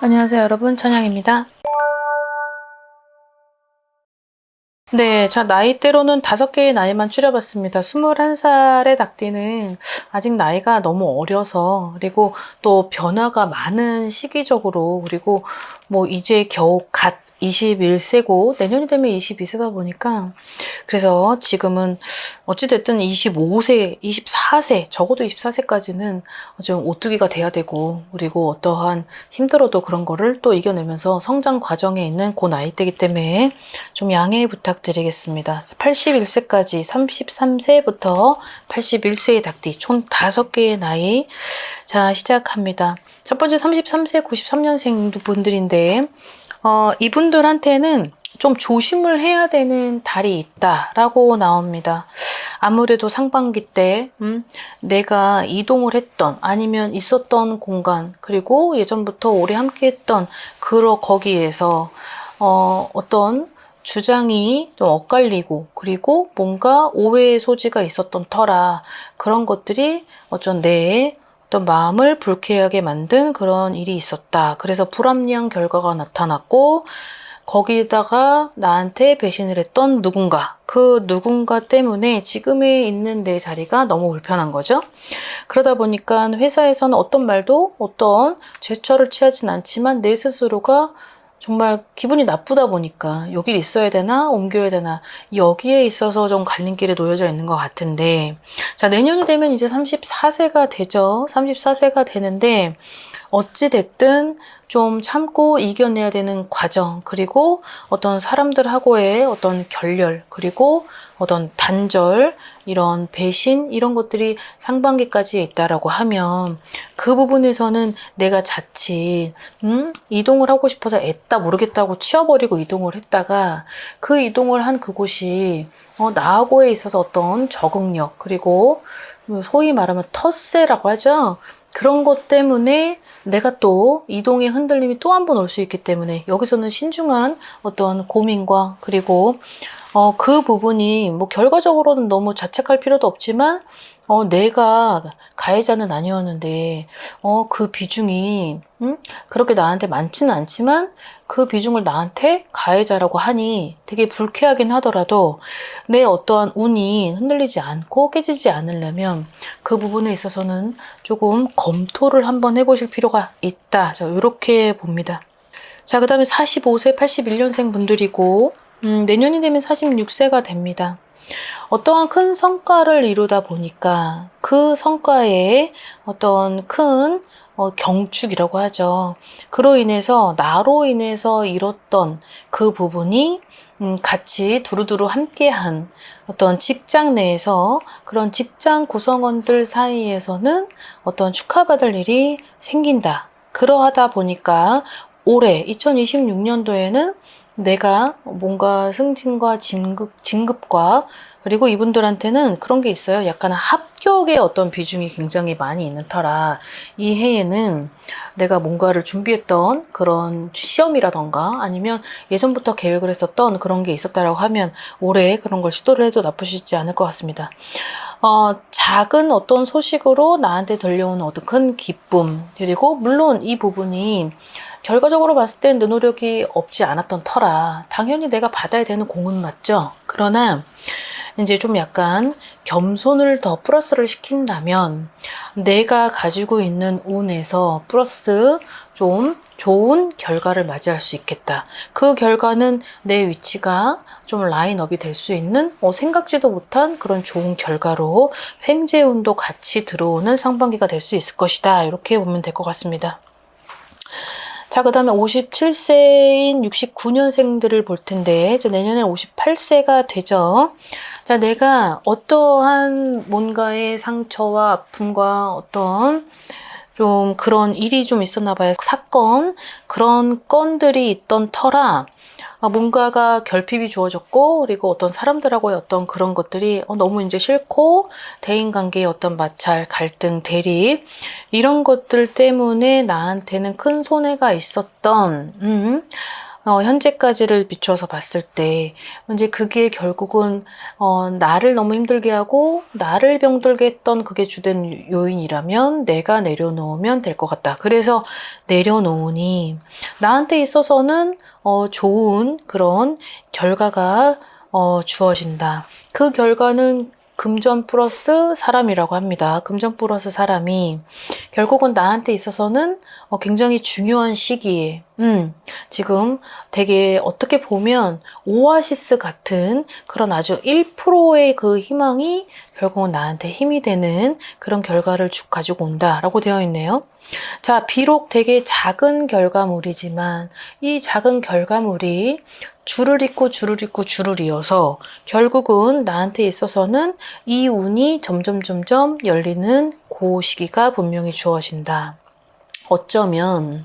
안녕하세요 여러분, 천양입니다. 네, 자 나이대로는 5개의 나이만 추려봤습니다. 21살의 닭띠는 아직 나이가 너무 어려서, 그리고 또 변화가 많은 시기적으로, 그리고 뭐 이제 겨우 갓 21세고 내년이 되면 22세다 보니까, 그래서 지금은 어찌됐든 25세, 24세, 적어도 24세까지는 좀 오뚜기가 돼야 되고, 그리고 어떠한 힘들어도 그런 거를 또 이겨내면서 성장 과정에 있는 그 나이대이기 때문에 좀 양해 부탁드리겠습니다. 81세까지 33세부터 81세의 닭띠 총 5개의 나이. 자, 시작합니다. 첫 번째 33세 93년생 분들인데, 이분들한테는 좀 조심을 해야 되는 달이 있다라고 나옵니다. 아무래도 상반기 때 내가 이동을 했던 아니면 있었던 공간, 그리고 예전부터 오래 함께 했던 거기에서 어떤 주장이 좀 엇갈리고, 그리고 뭔가 오해의 소지가 있었던 터라 그런 것들이 내 어떤 마음을 불쾌하게 만든 그런 일이 있었다. 그래서 불합리한 결과가 나타났고, 거기다가 나한테 배신을 했던 누군가, 그 누군가 때문에 지금에 있는 내 자리가 너무 불편한 거죠. 그러다 보니까 회사에서는 어떤 말도 어떤 제스처를 취하진 않지만 내 스스로가 정말 기분이 나쁘다 보니까 여길 있어야 되나 옮겨야 되나, 여기에 있어서 좀 갈림길에 놓여져 있는 것 같은데, 자 내년이 되면 이제 34세가 되죠. 34세가 되는데 어찌됐든 좀 참고 이겨내야 되는 과정, 그리고 어떤 사람들하고의 어떤 결렬, 그리고 어떤 단절, 이런 배신, 이런 것들이 상반기까지 있다라고 하면, 그 부분에서는 내가 자칫 이동을 하고 싶어서 애따 모르겠다고 치워버리고 이동을 했다가, 그 이동을 한 그곳이 나하고에 있어서 어떤 적응력, 그리고 소위 말하면 텃세라고 하죠. 그런 것 때문에 내가 또 이동의 흔들림이 또 한 번 올 수 있기 때문에, 여기서는 신중한 어떤 고민과, 그리고 그 부분이 뭐 결과적으로는 너무 자책할 필요도 없지만, 내가 가해자는 아니었는데 그 비중이 그렇게 나한테 많지는 않지만, 그 비중을 나한테 가해자라고 하니 되게 불쾌하긴 하더라도, 내 어떠한 운이 흔들리지 않고 깨지지 않으려면 그 부분에 있어서는 조금 검토를 한번 해보실 필요가 있다. 저 이렇게 봅니다. 자, 그 다음에 45세 81년생 분들이고, 내년이 되면 46세가 됩니다. 어떠한 큰 성과를 이루다 보니까 그 성과에 어떤 큰 경축이라고 하죠. 그로 인해서 나로 인해서 이뤘던 그 부분이 같이 두루두루 함께한 어떤 직장 내에서, 그런 직장 구성원들 사이에서는 어떤 축하받을 일이 생긴다. 그러하다 보니까 올해 2026년도에는 내가 뭔가 승진과 진급과, 그리고 이분들한테는 그런 게 있어요. 약간 합격의 어떤 비중이 굉장히 많이 있는 터라, 이 해에는 내가 뭔가를 준비했던 그런 시험이라던가 아니면 예전부터 계획을 했었던 그런 게 있었다라고 하면 올해 그런 걸 시도를 해도 나쁘시지 않을 것 같습니다. 작은 어떤 소식으로 나한테 들려오는 어떤 큰 기쁨, 그리고 물론 이 부분이 결과적으로 봤을 땐 내 노력이 없지 않았던 터라 당연히 내가 받아야 되는 공은 맞죠. 그러나 이제 좀 약간 겸손을 더 플러스를 시킨다면, 내가 가지고 있는 운에서 플러스 좀 좋은 결과를 맞이할 수 있겠다. 그 결과는 내 위치가 좀 라인업이 될 수 있는 생각지도 못한 그런 좋은 결과로 횡재운도 같이 들어오는 상반기가 될 수 있을 것이다. 이렇게 보면 될 것 같습니다. 자, 그 다음에 57세인 69년생들을 볼 텐데, 이제 내년에 58세가 되죠. 자, 내가 어떠한 뭔가의 상처와 아픔과 어떤 좀 그런 일이 좀 있었나 봐요. 사건, 그런 건들이 있던 터라 뭔가가 결핍이 주어졌고, 그리고 어떤 사람들하고의 어떤 그런 것들이 너무 이제 싫고, 대인관계의 어떤 마찰, 갈등, 대립, 이런 것들 때문에 나한테는 큰 손해가 있었던 현재까지를 비추어서 봤을 때 이제 그게 결국은 나를 너무 힘들게 하고 나를 병들게 했던 그게 주된 요인이라면 내가 내려놓으면 될 것 같다. 그래서 내려놓으니 나한테 있어서는 좋은 그런 결과가 주어진다. 그 결과는 금전 플러스 사람이라고 합니다. 금전 플러스 사람이 결국은 나한테 있어서는 굉장히 중요한 시기에 지금 되게 어떻게 보면 오아시스 같은 그런 아주 1%의 그 희망이 결국은 나한테 힘이 되는 그런 결과를 가지고 온다라고 되어 있네요. 자, 비록 되게 작은 결과물이지만 이 작은 결과물이 줄을 잇고 줄을 잇고 줄을 이어서 결국은 나한테 있어서는 이 운이 점점 열리는 그 시기가 분명히 주어진다. 어쩌면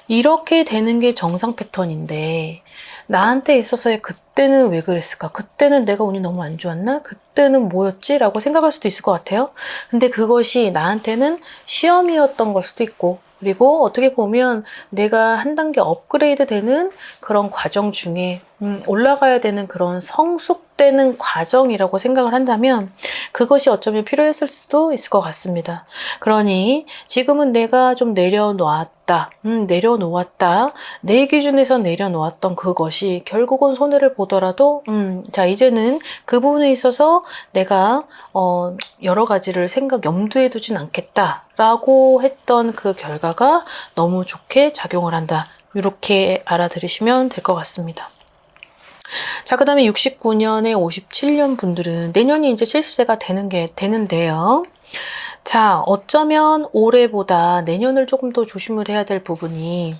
이렇게 되는 게 정상 패턴인데 나한테 있어서의 그때는 왜 그랬을까? 그때는 내가 운이 너무 안 좋았나? 그때는 뭐였지? 라고 생각할 수도 있을 것 같아요. 근데 그것이 나한테는 시험이었던 걸 수도 있고 그리고 어떻게 보면 내가 한 단계 업그레이드 되는 그런 과정 중에 올라가야 되는 그런 성숙되는 과정이라고 생각을 한다면 그것이 어쩌면 필요했을 수도 있을 것 같습니다. 그러니 지금은 내가 좀 내려놓았다. 내 기준에서 내려놓았던 그것이 결국은 손해를 보더라도 자 이제는 그 부분에 있어서 내가 여러 가지를 염두에 두진 않겠다라고 했던 그 결과가 너무 좋게 작용을 한다. 이렇게 알아들으시면 될 것 같습니다. 자, 그 다음에 69년에 57년 분들은 내년이 이제 70세가 되는데요. 자, 어쩌면 올해보다 내년을 조금 더 조심을 해야 될 부분이,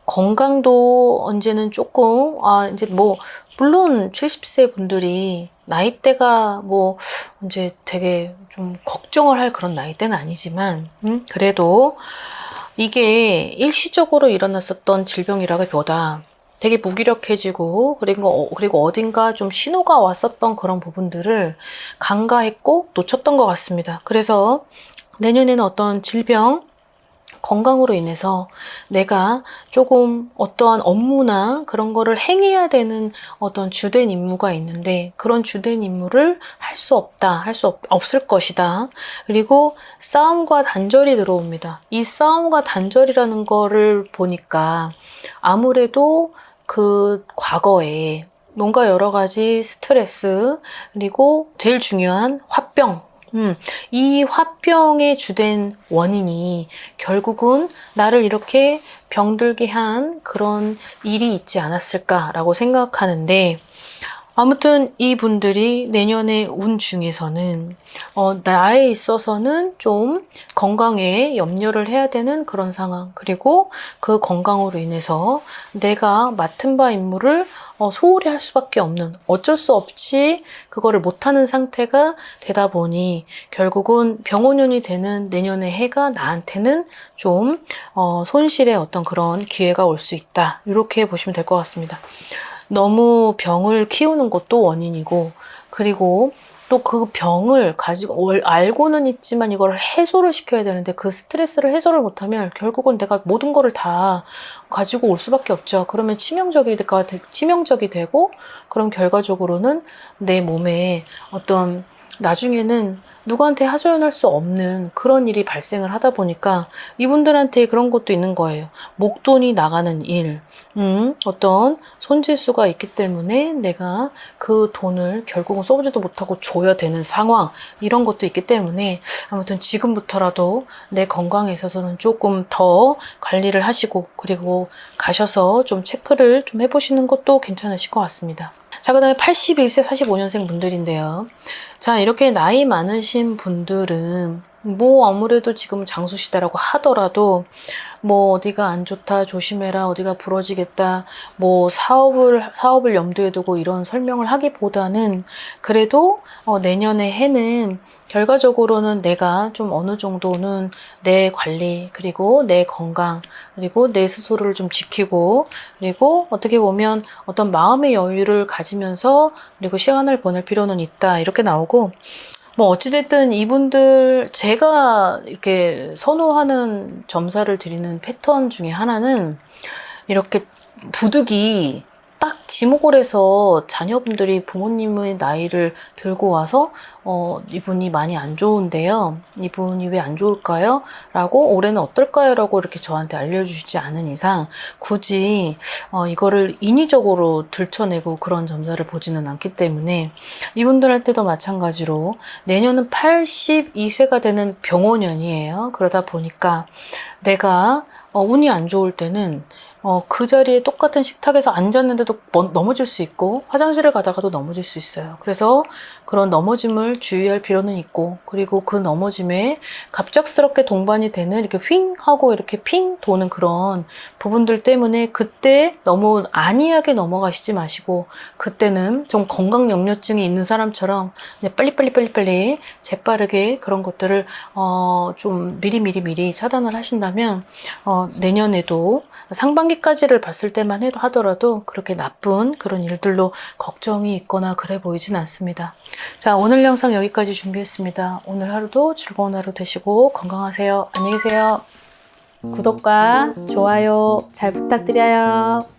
건강도 언제는 조금, 이제 물론 70세 분들이 나이대가 이제 되게 좀 걱정을 할 그런 나이대는 아니지만, 그래도 이게 일시적으로 일어났었던 질병이라기보다 되게 무기력해지고 그리고 어딘가 좀 신호가 왔었던 그런 부분들을 간과했고 놓쳤던 것 같습니다. 그래서 내년에는 어떤 질병, 건강으로 인해서 내가 조금 어떠한 업무나 그런 거를 행해야 되는 어떤 주된 임무가 있는데 그런 주된 임무를 할 수 없을 것이다. 그리고 싸움과 단절이 들어옵니다. 이 싸움과 단절이라는 거를 보니까 아무래도 그 과거에 뭔가 여러 가지 스트레스 그리고 제일 중요한 화병 이 화병의 주된 원인이 결국은 나를 이렇게 병들게 한 그런 일이 있지 않았을까라고 생각하는데 아무튼 이분들이 내년의 운 중에서는 나에 있어서는 좀 건강에 염려를 해야 되는 그런 상황 그리고 그 건강으로 인해서 내가 맡은 바 임무를 소홀히 할 수밖에 없는 어쩔 수 없이 그거를 못하는 상태가 되다 보니 결국은 병원운이 되는 내년의 해가 나한테는 좀 손실의 어떤 그런 기회가 올 수 있다 이렇게 보시면 될 것 같습니다. 너무 병을 키우는 것도 원인이고 그리고 또 그 병을 가지고 알고는 있지만 이걸 해소를 시켜야 되는데 그 스트레스를 해소를 못하면 결국은 내가 모든 거를 다 가지고 올 수밖에 없죠. 그러면 치명적이 되고 그럼 결과적으로는 내 몸에 어떤 나중에는 누구한테 하소연할 수 없는 그런 일이 발생을 하다 보니까 이분들한테 그런 것도 있는 거예요. 목돈이 나가는 일, 어떤 손재수가 있기 때문에 내가 그 돈을 결국은 써보지도 못하고 줘야 되는 상황 이런 것도 있기 때문에 아무튼 지금부터라도 내 건강에 있어서는 조금 더 관리를 하시고 그리고 가셔서 좀 체크를 좀 해보시는 것도 괜찮으실 것 같습니다. 자, 그 다음에 81세 45년생 분들인데요. 자, 이렇게 나이 많으신 분들은 아무래도 지금 장수시대라고 하더라도 어디가 안 좋다 조심해라 어디가 부러지겠다 사업을 염두에 두고 이런 설명을 하기보다는 그래도 내년의 해는 결과적으로는 내가 좀 어느 정도는 내 관리 그리고 내 건강 그리고 내 스스로를 좀 지키고 그리고 어떻게 보면 어떤 마음의 여유를 가지면서 그리고 시간을 보낼 필요는 있다 이렇게 나오고 어찌됐든 이분들 제가 이렇게 선호하는 점사를 드리는 패턴 중에 하나는 이렇게 부득이 딱 지목을 해서 자녀분들이 부모님의 나이를 들고 와서 이분이 많이 안 좋은데요. 이분이 왜 안 좋을까요? 라고 올해는 어떨까요? 라고 이렇게 저한테 알려주시지 않은 이상 굳이 이거를 인위적으로 들춰내고 그런 점사를 보지는 않기 때문에 이분들한테도 마찬가지로 내년은 82세가 되는 병원년이에요. 그러다 보니까 내가 운이 안 좋을 때는 그 자리에 똑같은 식탁에서 앉았는데도 넘어질 수 있고 화장실을 가다가도 넘어질 수 있어요. 그래서 그런 넘어짐을 주의할 필요는 있고, 그리고 그 넘어짐에 갑작스럽게 동반이 되는 이렇게 휙 하고 이렇게 핑 도는 그런 부분들 때문에 그때 너무 안이하게 넘어가시지 마시고, 그때는 좀 건강 역류증이 있는 사람처럼 빨리 재빠르게 그런 것들을 좀 미리 차단을 하신다면 내년에도 상반기까지를 봤을 때만 하더라도 그렇게 나쁜 그런 일들로 걱정이 있거나 그래 보이진 않습니다. 자, 오늘 영상 여기까지 준비했습니다. 오늘 하루도 즐거운 하루 되시고 건강하세요. 안녕히 계세요. 구독과 좋아요 잘 부탁드려요.